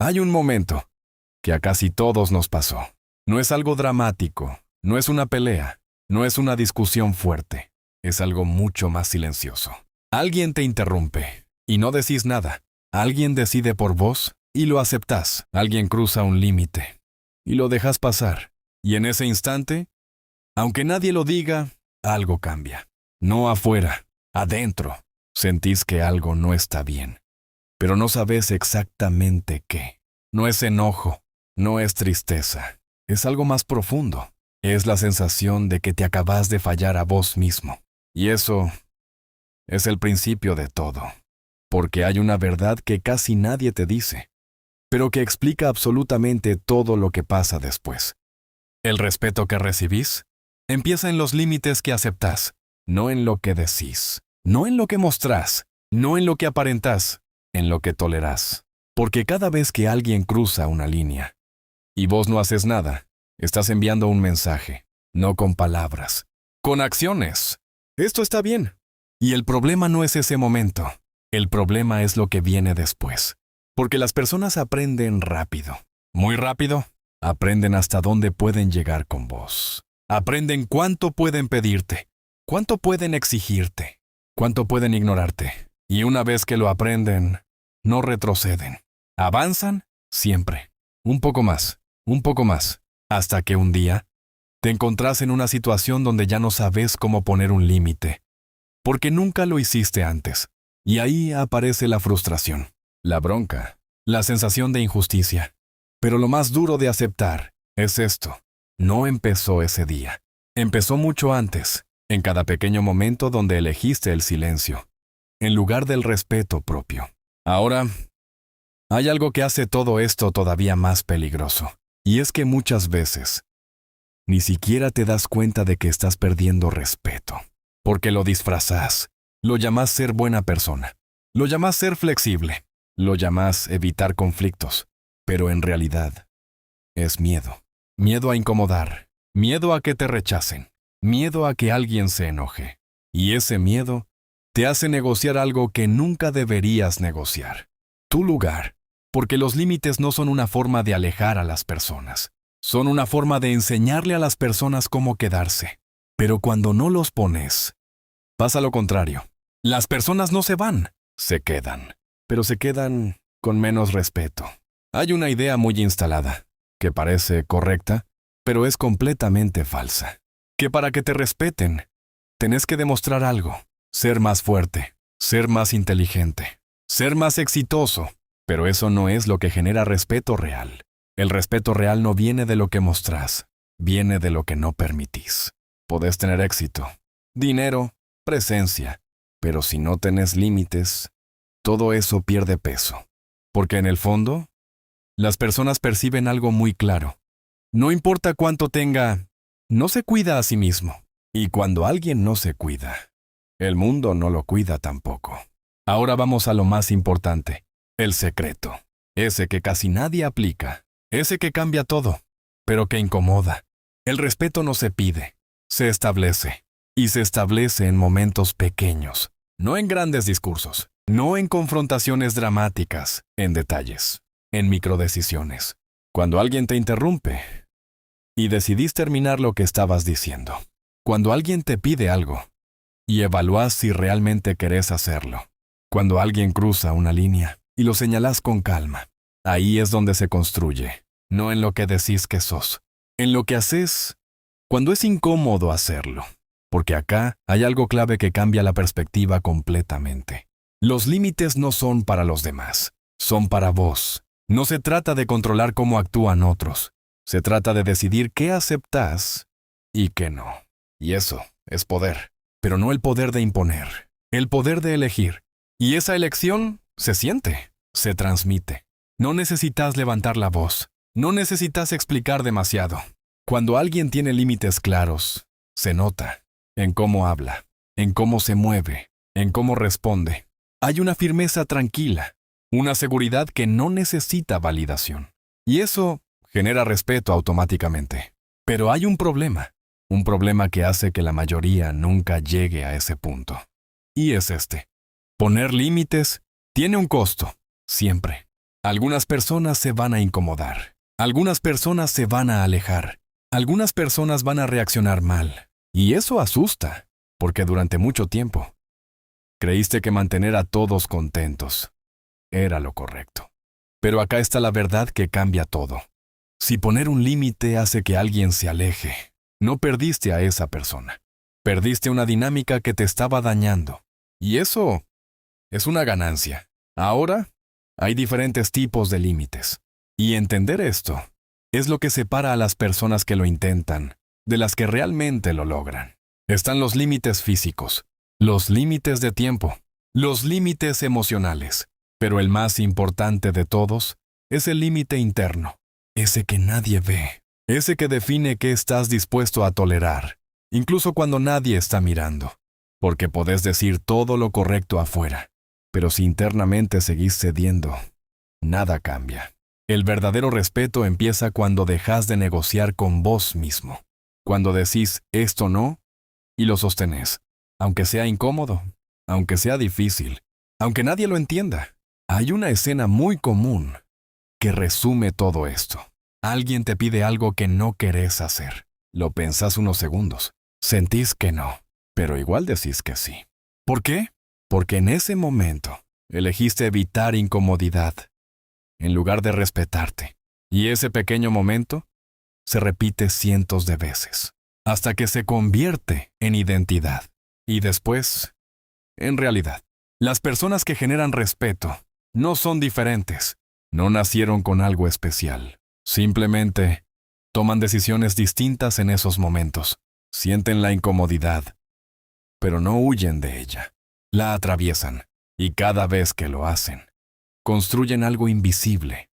Hay un momento que a casi todos nos pasó. No es algo dramático, no es una pelea, no es una discusión fuerte, es algo mucho más silencioso. Alguien te interrumpe y no decís nada. Alguien decide por vos y lo aceptás. Alguien cruza un límite y lo dejas pasar. Y en ese instante, aunque nadie lo diga, algo cambia. No afuera, adentro. Sentís que algo no está bien, pero no sabes exactamente qué. No es enojo, no es tristeza, es algo más profundo. Es la sensación de que te acabas de fallar a vos mismo. Y eso es el principio de todo, porque hay una verdad que casi nadie te dice, pero que explica absolutamente todo lo que pasa después. El respeto que recibís empieza en los límites que aceptás, no en lo que decís, no en lo que mostrás, no en lo que aparentás, en lo que tolerás. Porque cada vez que alguien cruza una línea y vos no haces nada, estás enviando un mensaje, no con palabras, con acciones. Esto está bien. Y el problema no es ese momento, el problema es lo que viene después. Porque las personas aprenden rápido, muy rápido. Aprenden hasta dónde pueden llegar con vos. Aprenden cuánto pueden pedirte, cuánto pueden exigirte, cuánto pueden ignorarte. Y una vez que lo aprenden, no retroceden. Avanzan siempre. Un poco más, hasta que un día te encontrás en una situación donde ya no sabes cómo poner un límite, porque nunca lo hiciste antes. Y ahí aparece la frustración, la bronca, la sensación de injusticia. Pero lo más duro de aceptar es esto. No empezó ese día. Empezó mucho antes, en cada pequeño momento donde elegiste el silencio, en lugar del respeto propio. Ahora, hay algo que hace todo esto todavía más peligroso. Y es que muchas veces ni siquiera te das cuenta de que estás perdiendo respeto, porque lo disfrazás, lo llamás ser buena persona, lo llamás ser flexible, lo llamás evitar conflictos. Pero en realidad, es miedo. Miedo a incomodar, miedo a que te rechacen, miedo a que alguien se enoje. Y ese miedo te hace negociar algo que nunca deberías negociar. Tu lugar. Porque los límites no son una forma de alejar a las personas. Son una forma de enseñarle a las personas cómo quedarse. Pero cuando no los pones, pasa lo contrario. Las personas no se van, se quedan. Pero se quedan con menos respeto. Hay una idea muy instalada, que parece correcta, pero es completamente falsa. Que para que te respeten, tenés que demostrar algo, ser más fuerte, ser más inteligente, ser más exitoso. Pero eso no es lo que genera respeto real. El respeto real no viene de lo que mostrás, viene de lo que no permitís. Podés tener éxito, dinero, presencia, pero si no tenés límites, todo eso pierde peso. Porque en el fondo, las personas perciben algo muy claro. No importa cuánto tenga, no se cuida a sí mismo. Y cuando alguien no se cuida, el mundo no lo cuida tampoco. Ahora vamos a lo más importante, el secreto. Ese que casi nadie aplica, ese que cambia todo, pero que incomoda. El respeto no se pide, se establece. Y se establece en momentos pequeños, no en grandes discursos, no en confrontaciones dramáticas, en detalles. En microdecisiones. Cuando alguien te interrumpe y decidís terminar lo que estabas diciendo. Cuando alguien te pide algo y evalúas si realmente querés hacerlo. Cuando alguien cruza una línea y lo señalás con calma. Ahí es donde se construye, no en lo que decís que sos. En lo que haces cuando es incómodo hacerlo. Porque acá hay algo clave que cambia la perspectiva completamente. Los límites no son para los demás, son para vos. No se trata de controlar cómo actúan otros. Se trata de decidir qué aceptás y qué no. Y eso es poder. Pero no el poder de imponer. El poder de elegir. Y esa elección se siente, se transmite. No necesitas levantar la voz. No necesitas explicar demasiado. Cuando alguien tiene límites claros, se nota en cómo habla, en cómo se mueve, en cómo responde. Hay una firmeza tranquila. Una seguridad que no necesita validación. Y eso genera respeto automáticamente. Pero hay un problema que hace que la mayoría nunca llegue a ese punto. Y es este. Poner límites tiene un costo, siempre. Algunas personas se van a incomodar. Algunas personas se van a alejar. Algunas personas van a reaccionar mal. Y eso asusta, porque durante mucho tiempo creíste que mantener a todos contentos era lo correcto. Pero acá está la verdad que cambia todo. Si poner un límite hace que alguien se aleje, no perdiste a esa persona. Perdiste una dinámica que te estaba dañando. Y eso es una ganancia. Ahora hay diferentes tipos de límites. Y entender esto es lo que separa a las personas que lo intentan de las que realmente lo logran. Están los límites físicos, los límites de tiempo, los límites emocionales. Pero el más importante de todos es el límite interno, ese que nadie ve, ese que define qué estás dispuesto a tolerar, incluso cuando nadie está mirando. Porque podés decir todo lo correcto afuera, pero si internamente seguís cediendo, nada cambia. El verdadero respeto empieza cuando dejas de negociar con vos mismo. Cuando decís esto no, y lo sostenés, aunque sea incómodo, aunque sea difícil, aunque nadie lo entienda. Hay una escena muy común que resume todo esto. Alguien te pide algo que no querés hacer. Lo pensás unos segundos. Sentís que no, pero igual decís que sí. ¿Por qué? Porque en ese momento elegiste evitar incomodidad en lugar de respetarte. Y ese pequeño momento se repite cientos de veces, hasta que se convierte en identidad. Y después, en realidad, las personas que generan respeto no son diferentes. No nacieron con algo especial. Simplemente toman decisiones distintas en esos momentos. Sienten la incomodidad, pero no huyen de ella. La atraviesan, y cada vez que lo hacen, construyen algo invisible,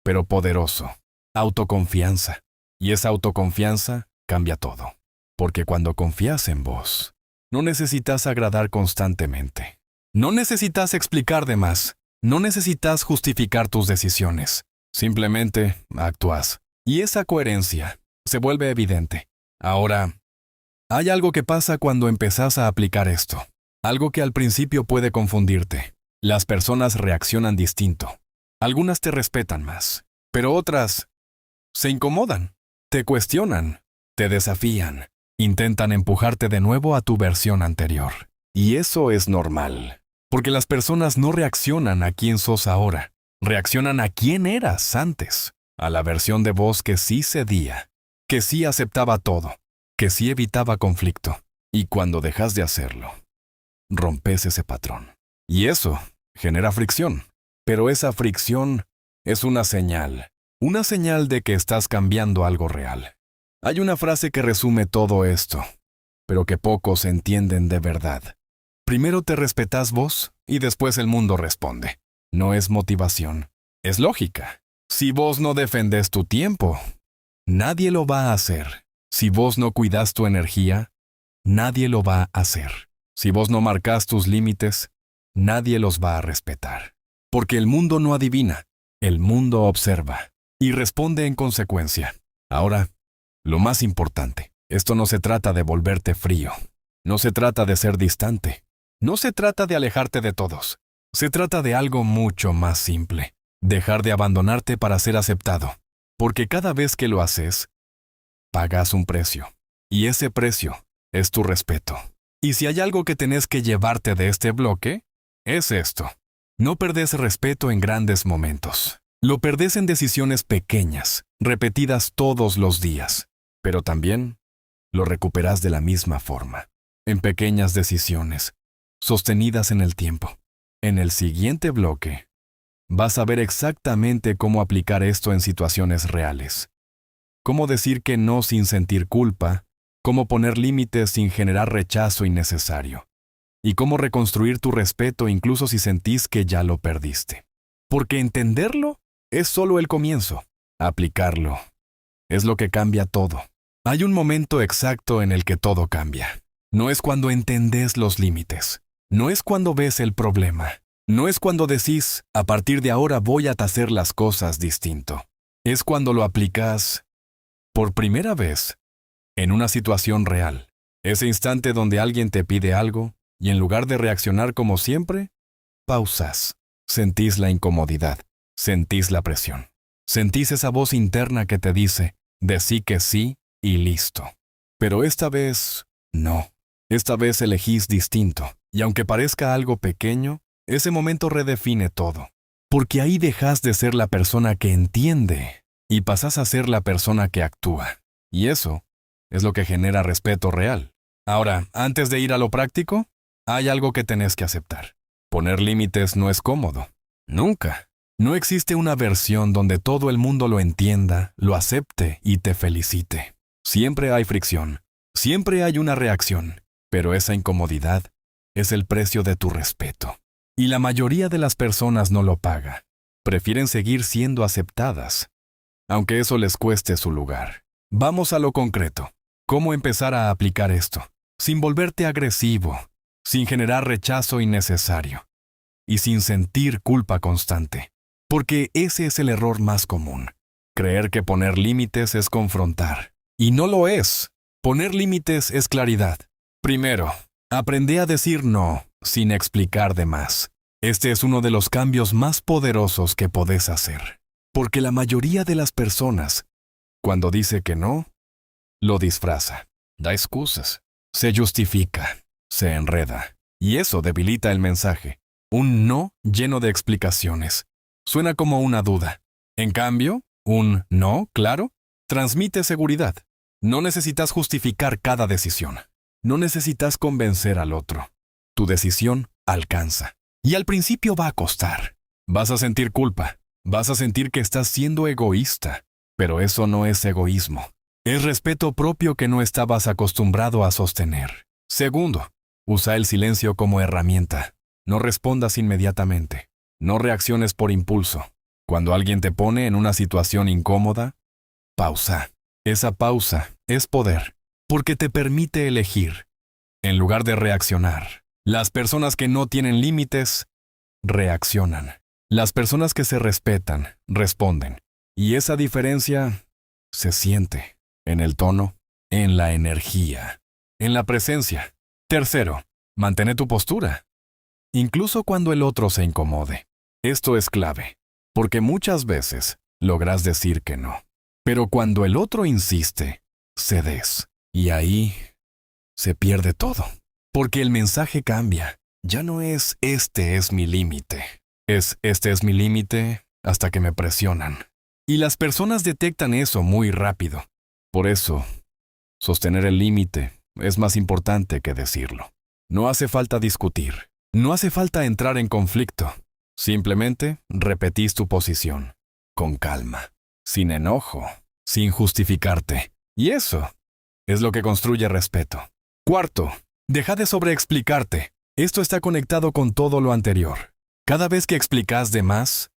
pero poderoso. Autoconfianza. Y esa autoconfianza cambia todo. Porque cuando confías en vos, no necesitas agradar constantemente. No necesitas explicar de más. No necesitas justificar tus decisiones. Simplemente actúas. Y esa coherencia se vuelve evidente. Ahora, hay algo que pasa cuando empezás a aplicar esto. Algo que al principio puede confundirte. Las personas reaccionan distinto. Algunas te respetan más, pero otras se incomodan, te cuestionan, te desafían, intentan empujarte de nuevo a tu versión anterior. Y eso es normal. Porque las personas no reaccionan a quién sos ahora, reaccionan a quién eras antes, a la versión de vos que sí cedía, que sí aceptaba todo, que sí evitaba conflicto. Y cuando dejas de hacerlo, rompes ese patrón. Y eso genera fricción. Pero esa fricción es una señal de que estás cambiando algo real. Hay una frase que resume todo esto, pero que pocos entienden de verdad. Primero te respetás vos y después el mundo responde. No es motivación, es lógica. Si vos no defendés tu tiempo, nadie lo va a hacer. Si vos no cuidás tu energía, nadie lo va a hacer. Si vos no marcás tus límites, nadie los va a respetar. Porque el mundo no adivina, el mundo observa y responde en consecuencia. Ahora, lo más importante, esto no se trata de volverte frío, no se trata de ser distante. No se trata de alejarte de todos. Se trata de algo mucho más simple. Dejar de abandonarte para ser aceptado. Porque cada vez que lo haces, pagas un precio. Y ese precio es tu respeto. Y si hay algo que tenés que llevarte de este bloque, es esto. No perdés respeto en grandes momentos. Lo perdés en decisiones pequeñas, repetidas todos los días. Pero también lo recuperás de la misma forma, en pequeñas decisiones, sostenidas en el tiempo. En el siguiente bloque, vas a ver exactamente cómo aplicar esto en situaciones reales. Cómo decir que no sin sentir culpa, cómo poner límites sin generar rechazo innecesario, y cómo reconstruir tu respeto incluso si sentís que ya lo perdiste. Porque entenderlo es solo el comienzo. Aplicarlo es lo que cambia todo. Hay un momento exacto en el que todo cambia. No es cuando entendés los límites. No es cuando ves el problema. No es cuando decís, a partir de ahora voy a hacer las cosas distinto. Es cuando lo aplicas por primera vez en una situación real. Ese instante donde alguien te pide algo y en lugar de reaccionar como siempre, pausas. Sentís la incomodidad. Sentís la presión. Sentís esa voz interna que te dice, decí que sí y listo. Pero esta vez, no. Esta vez elegís distinto. Y aunque parezca algo pequeño, ese momento redefine todo. Porque ahí dejas de ser la persona que entiende y pasás a ser la persona que actúa. Y eso es lo que genera respeto real. Ahora, antes de ir a lo práctico, hay algo que tenés que aceptar. Poner límites no es cómodo. Nunca. No existe una versión donde todo el mundo lo entienda, lo acepte y te felicite. Siempre hay fricción. Siempre hay una reacción. Pero esa incomodidad es el precio de tu respeto. Y la mayoría de las personas no lo paga. Prefieren seguir siendo aceptadas, aunque eso les cueste su lugar. Vamos a lo concreto. ¿Cómo empezar a aplicar esto? Sin volverte agresivo, sin generar rechazo innecesario y sin sentir culpa constante. Porque ese es el error más común. Creer que poner límites es confrontar. Y no lo es. Poner límites es claridad. Primero, aprende a decir no sin explicar de más. Este es uno de los cambios más poderosos que podés hacer. Porque la mayoría de las personas, cuando dice que no, lo disfraza, da excusas, se justifica, se enreda. Y eso debilita el mensaje. Un no lleno de explicaciones. Suena como una duda. En cambio, un no, claro, transmite seguridad. No necesitas justificar cada decisión. No necesitas convencer al otro. Tu decisión alcanza. Y al principio va a costar. Vas a sentir culpa. Vas a sentir que estás siendo egoísta. Pero eso no es egoísmo. Es respeto propio que no estabas acostumbrado a sostener. Segundo, usa el silencio como herramienta. No respondas inmediatamente. No reacciones por impulso. Cuando alguien te pone en una situación incómoda, pausa. Esa pausa es poder, porque te permite elegir, en lugar de reaccionar. Las personas que no tienen límites, reaccionan. Las personas que se respetan, responden. Y esa diferencia se siente en el tono, en la energía, en la presencia. Tercero, mantén tu postura, incluso cuando el otro se incomode. Esto es clave, porque muchas veces logras decir que no. Pero cuando el otro insiste, cedes. Y ahí se pierde todo. Porque el mensaje cambia. Ya no es este es mi límite. Es este es mi límite hasta que me presionan. Y las personas detectan eso muy rápido. Por eso, sostener el límite es más importante que decirlo. No hace falta discutir. No hace falta entrar en conflicto. Simplemente repetís tu posición, con calma, sin enojo, sin justificarte. Y eso es lo que construye respeto. Cuarto, deja de sobreexplicarte. Esto está conectado con todo lo anterior. Cada vez que explicas de más,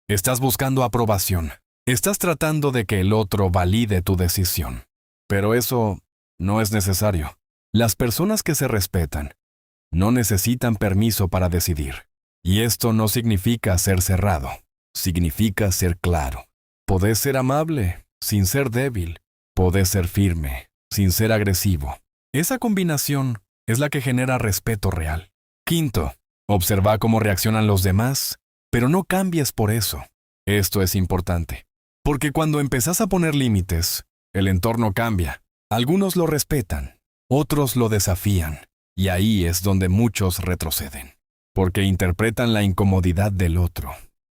estás buscando aprobación. Estás tratando de que el otro valide tu decisión. Pero eso no es necesario. Las personas que se respetan no necesitan permiso para decidir. Y esto no significa ser cerrado, significa ser claro. Podés ser amable, sin ser débil. Podés ser firme, sin ser agresivo. Esa combinación es la que genera respeto real. Quinto, observa cómo reaccionan los demás, pero no cambies por eso. Esto es importante, porque cuando empezás a poner límites, el entorno cambia. Algunos lo respetan, otros lo desafían, y ahí es donde muchos retroceden. Porque interpretan la incomodidad del otro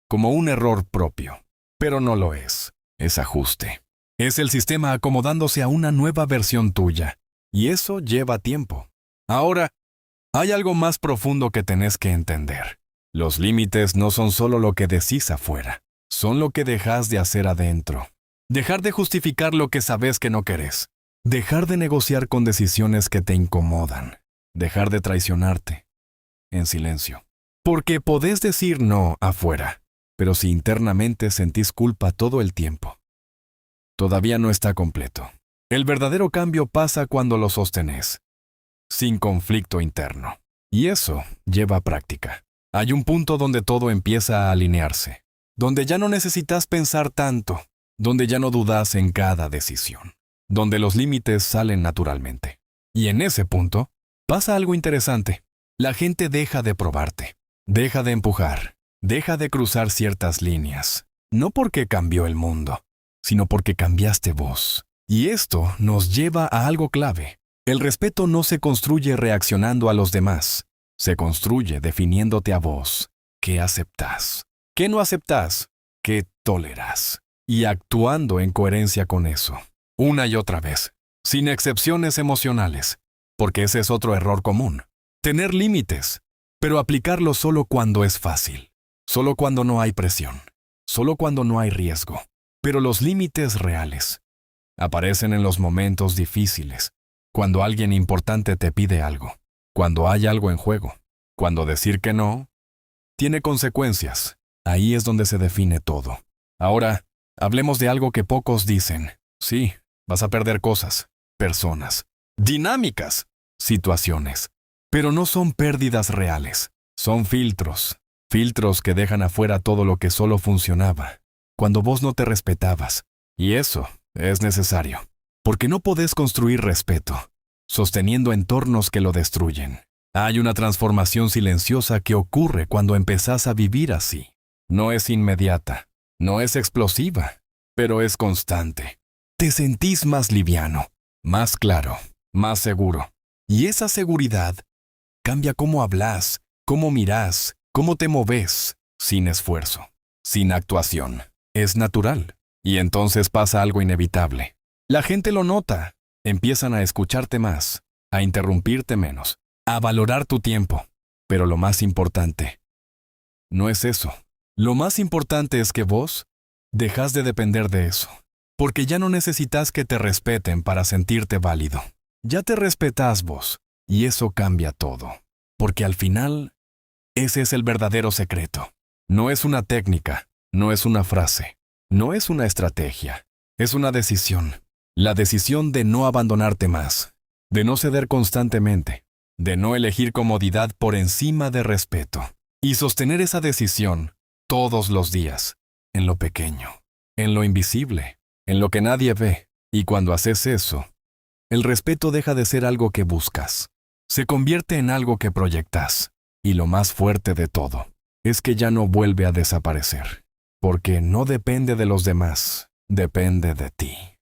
como un error propio. Pero no lo es. Es ajuste. Es el sistema acomodándose a una nueva versión tuya. Y eso lleva tiempo. Ahora, hay algo más profundo que tenés que entender. Los límites no son solo lo que decís afuera. Son lo que dejas de hacer adentro. Dejar de justificar lo que sabes que no querés. Dejar de negociar con decisiones que te incomodan. Dejar de traicionarte en silencio. Porque podés decir no afuera, pero si internamente sentís culpa todo el tiempo, todavía no está completo. El verdadero cambio pasa cuando lo sostenés, sin conflicto interno. Y eso lleva práctica. Hay un punto donde todo empieza a alinearse, donde ya no necesitas pensar tanto, donde ya no dudas en cada decisión, donde los límites salen naturalmente. Y en ese punto, pasa algo interesante. La gente deja de probarte, deja de empujar, Deja de cruzar ciertas líneas, no porque cambió el mundo, sino porque cambiaste vos. Y esto nos lleva a algo clave. El respeto no se construye reaccionando a los demás, se construye definiéndote a vos. ¿Qué aceptás? ¿Qué no aceptás? ¿Qué tolerás? Y actuando en coherencia con eso, una y otra vez, sin excepciones emocionales, porque ese es otro error común. Tener límites, pero aplicarlos solo cuando es fácil, solo cuando no hay presión, solo cuando no hay riesgo. Pero los límites reales aparecen en los momentos difíciles, cuando alguien importante te pide algo, cuando hay algo en juego, cuando decir que no tiene consecuencias. Ahí es donde se define todo. Ahora, hablemos de algo que pocos dicen. Sí, vas a perder cosas, personas, dinámicas, situaciones. Pero no son pérdidas reales. Son filtros. Filtros que dejan afuera todo lo que solo funcionaba cuando vos no te respetabas. Y eso es necesario. Porque no podés construir respeto sosteniendo entornos que lo destruyen. Hay una transformación silenciosa que ocurre cuando empezás a vivir así. No es inmediata, no es explosiva, pero es constante. Te sentís más liviano, más claro, más seguro. Y esa seguridad cambia cómo hablas, cómo mirás, cómo te moves, sin esfuerzo, sin actuación. Es natural. Y entonces pasa algo inevitable. La gente lo nota. Empiezan a escucharte más, a interrumpirte menos, a valorar tu tiempo. Pero lo más importante no es eso. Lo más importante es que vos dejás de depender de eso. Porque ya no necesitas que te respeten para sentirte válido. Ya te respetás vos. Y eso cambia todo. Porque al final, ese es el verdadero secreto. No es una técnica, no es una frase, no es una estrategia. Es una decisión. La decisión de no abandonarte más, de no ceder constantemente, de no elegir comodidad por encima de respeto. Y sostener esa decisión todos los días, en lo pequeño, en lo invisible, en lo que nadie ve. Y cuando haces eso, el respeto deja de ser algo que buscas. Se convierte en algo que proyectas. Y lo más fuerte de todo es que ya no vuelve a desaparecer. Porque no depende de los demás, depende de ti.